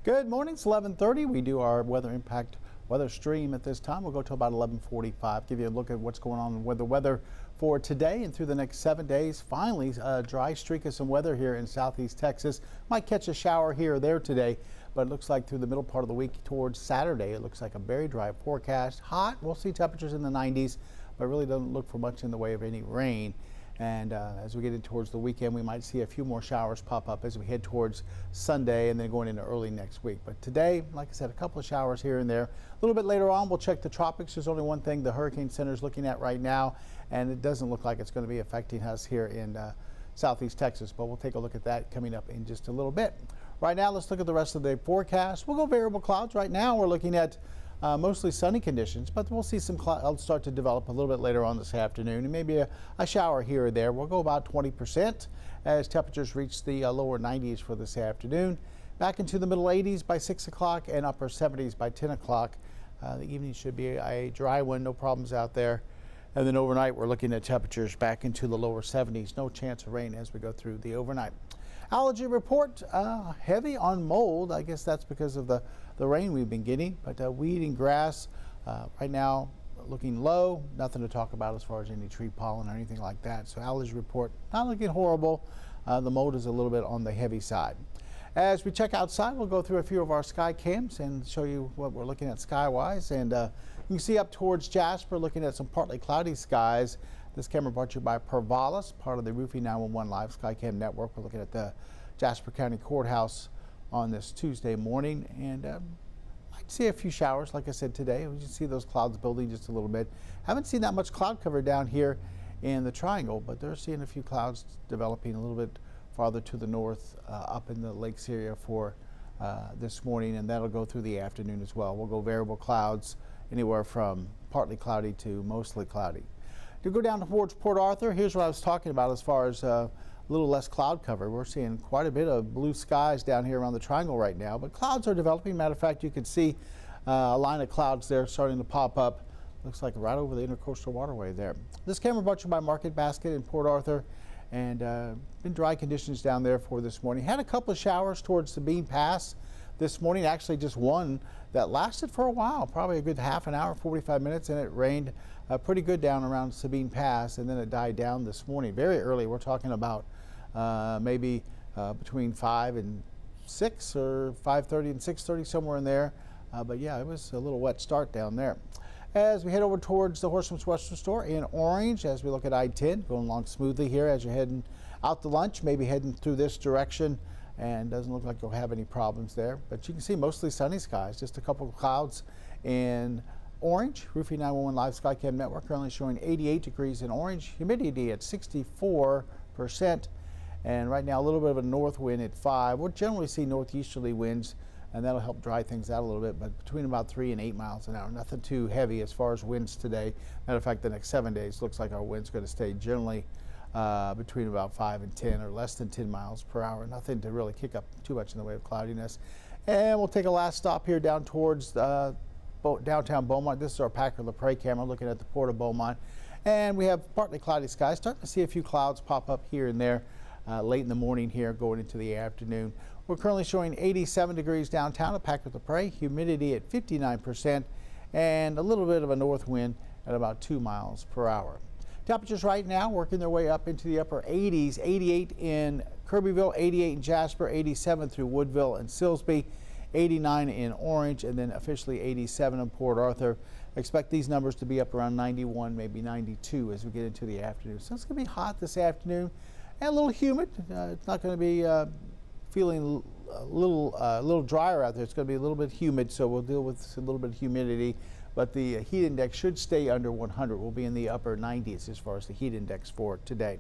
Good morning, it's 11:30. We do our weather impact weather stream at this time. We'll go to about 11:45, give you a look at what's going on with the weather for today and through the next 7 days. Finally, a dry streak of some weather here in southeast Texas. Might catch a shower here or there today, but it looks like through the middle part of the week towards Saturday, it looks like a very dry forecast. Hot, we'll see temperatures in the 90s, but really doesn't look for much in the way of any rain. And as we get in towards the weekend, we might see a few more showers pop up as we head towards Sunday and then going into early next week. But today, like I said, a couple of showers here and there. A little bit later on, we'll check the tropics. There's only one thing the Hurricane Center is looking at right now, and it doesn't look like it's going to be affecting us here in southeast Texas. But we'll take a look at that coming up in just a little bit. Right now, let's look at the rest of the forecast. We'll go variable clouds. Right now, we're looking at mostly sunny conditions, but we'll see some clouds start to develop a little bit later on this afternoon, and maybe a shower here or there. We'll go about 20% as temperatures reach the lower 90s for this afternoon. Back into the middle 80s by 6 o'clock and upper 70s by 10 o'clock. The evening should be a dry one, no problems out there. And then overnight, we're looking at temperatures back into the lower 70s. No chance of rain as we go through the overnight. Allergy report, heavy on mold. I guess that's because of the rain we've been getting, but weed and grass right now looking low. Nothing to talk about as far as any tree pollen or anything like that. So allergy report not looking horrible. The mold is a little bit on the heavy side. As we check outside, we'll go through a few of our sky cams and show you what we're looking at sky-wise. And you can see up towards Jasper, looking at some partly cloudy skies. This camera brought to you by Pervalis, part of the Roofing 911 Live Skycam Network. We're looking at the Jasper County Courthouse on this Tuesday morning, and I'd see a few showers, like I said, today. We can see those clouds building just a little bit. Haven't seen that much cloud cover down here in the Triangle, but they're seeing a few clouds developing a little bit farther to the north up in the lakes area for this morning, and that'll go through the afternoon as well. We'll go variable clouds anywhere from partly cloudy to mostly cloudy. To go down towards Port Arthur, here's what I was talking about as far as a little less cloud cover. We're seeing quite a bit of blue skies down here around the Triangle right now, but clouds are developing. Matter of fact, you can see a line of clouds there starting to pop up. Looks like right over the Intercoastal Waterway there. This camera brought to you by Market Basket in Port Arthur, and been dry conditions down there for this morning. Had a couple of showers towards Sabine Pass this morning, actually just one that lasted for a while, probably a good half an hour, 45 minutes, and it rained pretty good down around Sabine Pass, and then it died down this morning very early. We're talking about maybe between 5 and 6 or 5:30 and 6:30, somewhere in there. But yeah, it was a little wet start down there. As we head over towards the Horseman's Western Store in Orange, as we look at I-10, going along smoothly here as you're heading out to lunch, maybe heading through this direction, and doesn't look like you'll have any problems there. But you can see mostly sunny skies, just a couple of clouds in Orange. Roofing 911 Live Skycam Network currently showing 88 degrees in Orange, humidity at 64%, and right now a little bit of a north wind at 5. We'll generally see northeasterly winds, and that'll help dry things out a little bit, but between about 3 and 8 miles an hour. Nothing too heavy as far as winds today. Matter of fact, the next 7 days looks like our wind's going to stay generally between about 5 and 10 or less than 10 miles per hour. Nothing to really kick up too much in the way of cloudiness. And we'll take a last stop here down towards downtown Beaumont. This is our Packer LaPrade camera looking at the Port of Beaumont. And we have partly cloudy skies. Starting to see a few clouds pop up here and there late in the morning here going into the afternoon. We're currently showing 87 degrees downtown at Packer LaPrade, humidity at 59%, and a little bit of a north wind at about 2 miles per hour. Temperatures right now working their way up into the upper 80s, 88 in Kirbyville, 88 in Jasper, 87 through Woodville and Silsbee, 89 in Orange, and then officially 87 in Port Arthur. Expect these numbers to be up around 91, maybe 92 as we get into the afternoon. So it's going to be hot this afternoon and a little humid. It's not going to be feeling a little drier out there. It's going to be a little bit humid, so we'll deal with a little bit of humidity. But the heat index should stay under 100. We'll be in the upper 90s as far as the heat index for today.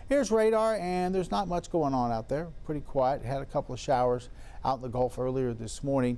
Here's radar, and there's not much going on out there. Pretty quiet. Had a couple of showers out in the Gulf earlier this morning.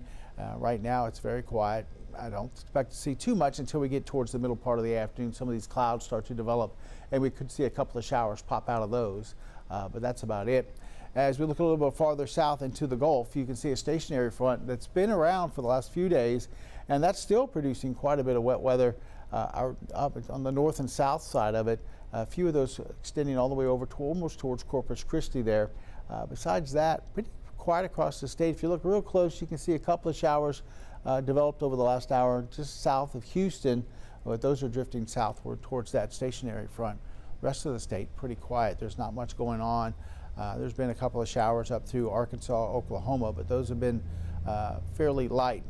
Right now it's very quiet. I don't expect to see too much until we get towards the middle part of the afternoon. Some of these clouds start to develop, and we could see a couple of showers pop out of those, but that's about it. As we look a little bit farther south into the Gulf, you can see a stationary front that's been around for the last few days, and that's still producing quite a bit of wet weather up on the north and south side of it. A few of those extending all the way over to almost towards Corpus Christi there. Besides that, pretty quiet across the state. If you look real close, you can see a couple of showers developed over the last hour just south of Houston, but those are drifting southward towards that stationary front. Rest of the state, pretty quiet. There's not much going on. There's been a couple of showers up through Arkansas, Oklahoma, but those have been fairly light.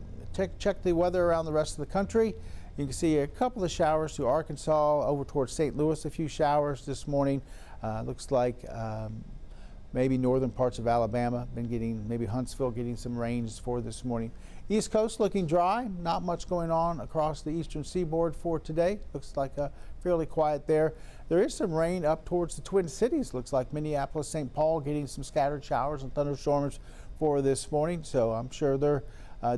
Check the weather around the rest of the country. You can see a couple of showers through Arkansas, over towards St. Louis, a few showers this morning. Looks like maybe northern parts of Alabama been getting, maybe Huntsville getting some rains for this morning. East Coast looking dry, not much going on across the eastern seaboard for today. Looks like fairly quiet there. There is some rain up towards the Twin Cities. Looks like Minneapolis, St. Paul getting some scattered showers and thunderstorms for this morning, so I'm sure they're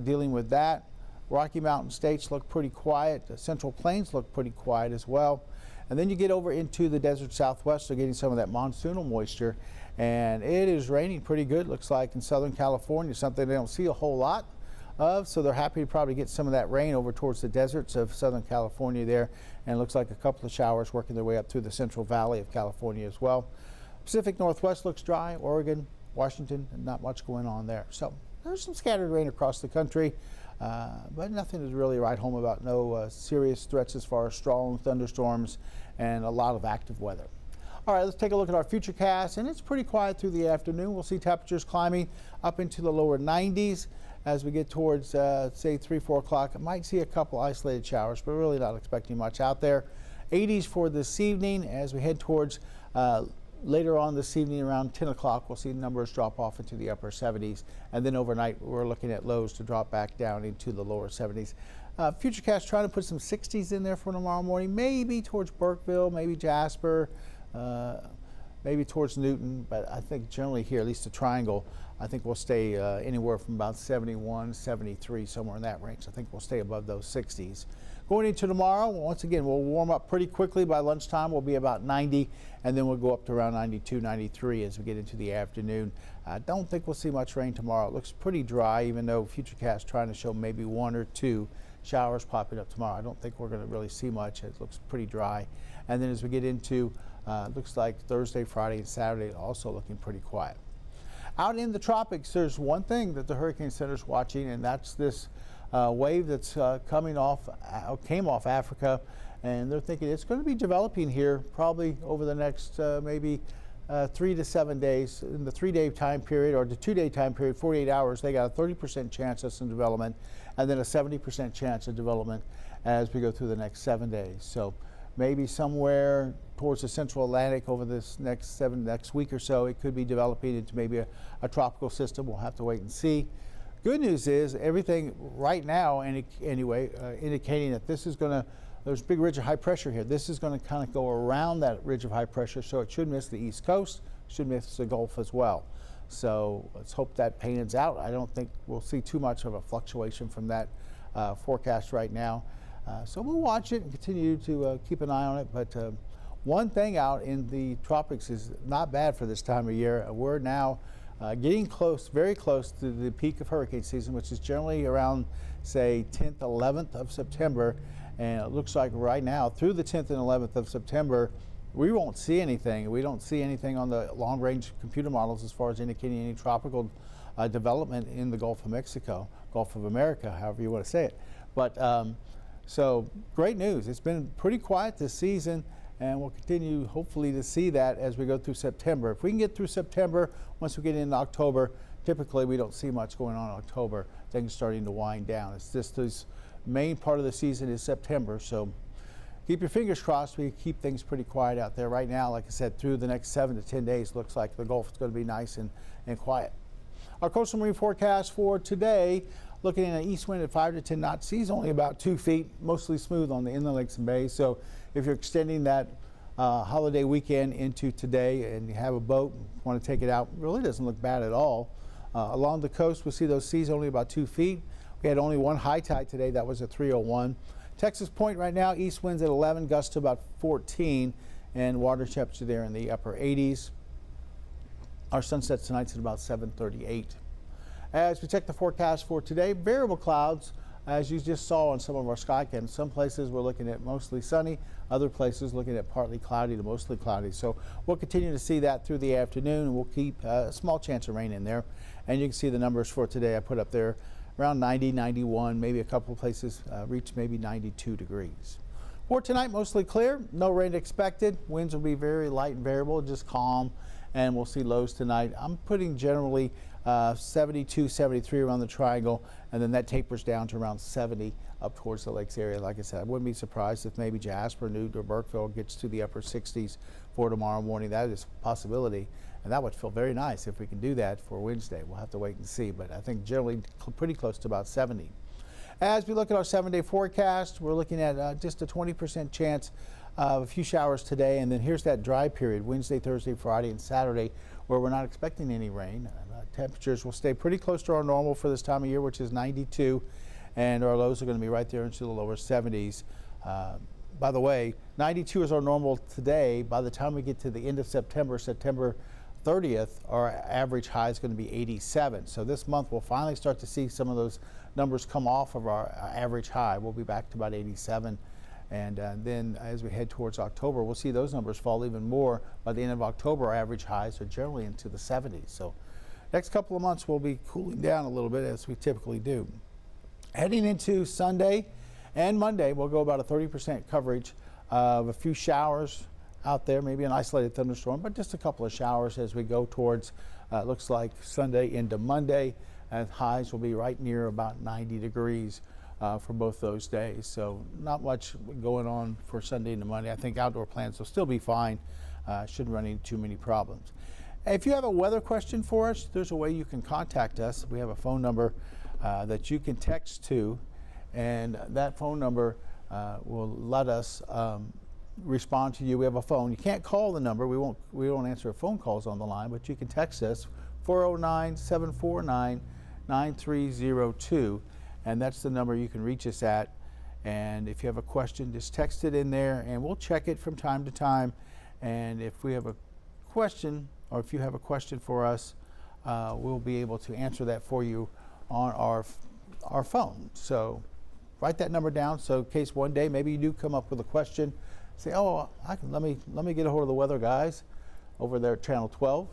dealing with that. Rocky Mountain states look pretty quiet. The Central Plains look pretty quiet as well. And then you get over into the desert southwest, they're getting some of that monsoonal moisture, and it is raining pretty good. Looks like in Southern California, something they don't see a whole lot of, so they're happy to probably get some of that rain over towards the deserts of Southern California there, and it looks like a couple of showers working their way up through the Central Valley of California as well. Pacific Northwest looks dry. Oregon, Washington, not much going on there. So there's some scattered rain across the country, but nothing to really write home about. No serious threats as far as strong thunderstorms and a lot of active weather. All right, let's take a look at our futurecast, and it's pretty quiet through the afternoon. We'll see temperatures climbing up into the lower 90s as we get towards, say, 3, 4 o'clock. I might see a couple isolated showers, but really not expecting much out there. 80s for this evening. As we head towards later on this evening around 10 o'clock, we'll see numbers drop off into the upper 70s. And then overnight, we're looking at lows to drop back down into the lower 70s. Futurecast trying to put some 60s in there for tomorrow morning, maybe towards Burkeville, maybe Jasper, maybe towards Newton, but I think generally here, at least the triangle, I think we'll stay anywhere from about 71, 73, somewhere in that range. I think we'll stay above those 60s. Going into tomorrow, once again, we'll warm up pretty quickly. By lunchtime, we'll be about 90, and then we'll go up to around 92, 93 as we get into the afternoon. I don't think we'll see much rain tomorrow. It looks pretty dry, even though Futurecast trying to show maybe 1 or 2 showers popping up tomorrow. I don't think we're going to really see much. It looks pretty dry. And then as we get into, looks like Thursday, Friday, and Saturday, also looking pretty quiet. Out in the tropics, there's one thing that the Hurricane Center's watching, and that's this wave that's came off Africa, and they're thinking it's going to be developing here probably over the next maybe 3 to 7 days. In the 3-day time period, or the 2-day time period, 48 hours, they got a 30% chance of some development, and then a 70% chance of development as we go through the next 7 days. So maybe somewhere towards the central Atlantic over this next week or so, it could be developing into maybe a tropical system. We'll have to wait and see. Good news is everything right now, anyway, indicating that this is going to, there's a big ridge of high pressure here. This is going to kind of go around that ridge of high pressure, so it should miss the East Coast, should miss the Gulf as well. So let's hope that pans out. I don't think we'll see too much of a fluctuation from that forecast right now. So we'll watch it and continue to keep an eye on it. But one thing out in the tropics is not bad for this time of year. We're now getting close, very close to the peak of hurricane season, which is generally around, say, 10th, 11th of September. And it looks like right now, through the 10th and 11th of September, we won't see anything. We don't see anything on the long-range computer models as far as indicating any tropical development in the Gulf of Mexico, Gulf of America, however you want to say it. But so great news. It's been pretty quiet this season, and we'll continue hopefully to see that as we go through September. If we can get through September, once we get into October, typically we don't see much going on in October. Things starting to wind down. It's just this main part of the season is September, so keep your fingers crossed. We keep things pretty quiet out there right now. Like I said, through the next 7 to 10 days, looks like the Gulf is going to be nice and quiet. Our coastal marine forecast for today, looking at an east wind at 5 to 10 knots, seas only about 2 feet, mostly smooth on the inland lakes and bays. So if you're extending that holiday weekend into today and you have a boat and want to take it out, really doesn't look bad at all. Along the coast, we'll see those seas only about 2 feet. We had only one high tide today. That was at 3:01. Texas Point right now, east winds at 11, gusts to about 14, and water temperature there in the upper 80s. Our sunset tonight's at about 7:38. As we check the forecast for today, variable clouds as you just saw on some of our sky cams. Some places we're looking at mostly sunny, other places looking at partly cloudy to mostly cloudy. So we'll continue to see that through the afternoon, and we'll keep a small chance of rain in there. And you can see the numbers for today I put up there, around 90, 91, maybe a couple of places reach maybe 92 degrees. For tonight, mostly clear, no rain expected. Winds will be very light and variable, just calm, and we'll see lows tonight. I'm putting generally 72, 73 around the triangle, and then that tapers down to around 70 up towards the lakes area. Like I said, I wouldn't be surprised if maybe Jasper, Newt, or Burkeville gets to the upper 60s for tomorrow morning. That is a possibility, and that would feel very nice if we can do that for Wednesday. We'll have to wait and see, but I think generally pretty close to about 70. As we look at our 7-day forecast, we're looking at just a 20% chance of a few showers today, and then here's that dry period, Wednesday, Thursday, Friday, and Saturday, where we're not expecting any rain. Temperatures will stay pretty close to our normal for this time of year, which is 92, and our lows are going to be right there into the lower 70s. By the way, 92 is our normal today. By the time we get to the end of September, September 30th, our average high is going to be 87. So this month we'll finally start to see some of those numbers come off of our average high. We'll be back to about 87. And then as we head towards October, we'll see those numbers fall even more. By the end of October, our average highs are generally into the 70s. So next couple of months we'll be cooling down a little bit, as we typically do. Heading into Sunday and Monday, we'll go about a 30% coverage of a few showers out there, maybe an isolated thunderstorm, but just a couple of showers as we go towards, looks like Sunday into Monday, and highs will be right near about 90 degrees for both those days. So not much going on for Sunday into Monday. I think outdoor plans will still be fine. Shouldn't run into too many problems. If you have a weather question for us, there's a way you can contact us. We have a phone number that you can text to, and that phone number will let us respond to you. We have a phone. You can't call the number. We won't answer phone calls on the line, but you can text us 409-749-9302, and that's the number you can reach us at. And if you have a question, just text it in there, and we'll check it from time to time. And if we have a question, or if you have a question for us, we'll be able to answer that for you on our phone. So write that number down, so in case one day maybe you do come up with a question, say, oh, let me get a hold of the weather guys over there at Channel 12,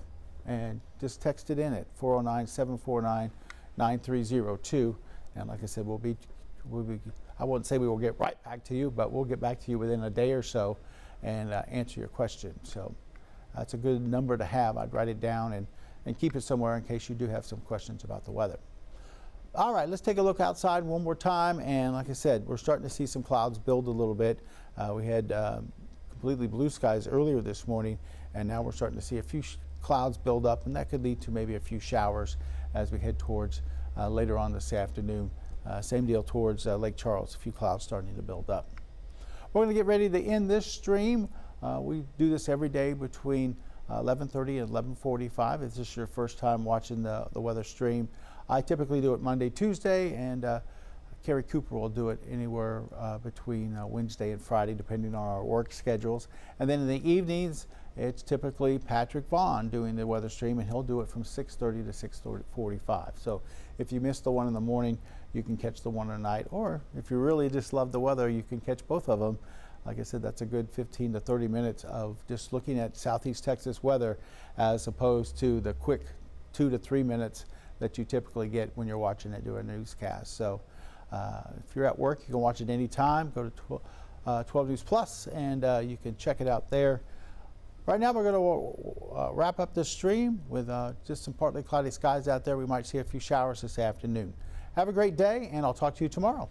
and just text it in at 409-749-9302. And like I said, we'll be, I wouldn't say we will get right back to you, but we'll get back to you within a day or so and answer your question. So that's a good number to have. I'd write it down and keep it somewhere in case you do have some questions about the weather. All right, let's take a look outside one more time. And like I said, we're starting to see some clouds build a little bit. We had completely blue skies earlier this morning, and now we're starting to see a few clouds build up, and that could lead to maybe a few showers as we head towards later on this afternoon. Same deal towards Lake Charles, a few clouds starting to build up. We're going to get ready to end this stream. We do this every day between 11:30 and 11:45. If this is your first time watching the weather stream, I typically do it Monday, Tuesday, and Carrie Cooper will do it anywhere between Wednesday and Friday, depending on our work schedules. And then in the evenings, it's typically Patrick Vaughn doing the weather stream, and he'll do it from 6:30 to 6:45. So if you miss the one in the morning, you can catch the one at night, or if you really just love the weather, you can catch both of them. Like I said, that's a good 15 to 30 minutes of just looking at Southeast Texas weather, as opposed to the quick 2 to 3 minutes that you typically get when you're watching it do a newscast. So if you're at work, you can watch it anytime. Go to 12 News Plus, and you can check it out there. Right now, we're going to wrap up this stream with just some partly cloudy skies out there. We might see a few showers this afternoon. Have a great day, and I'll talk to you tomorrow.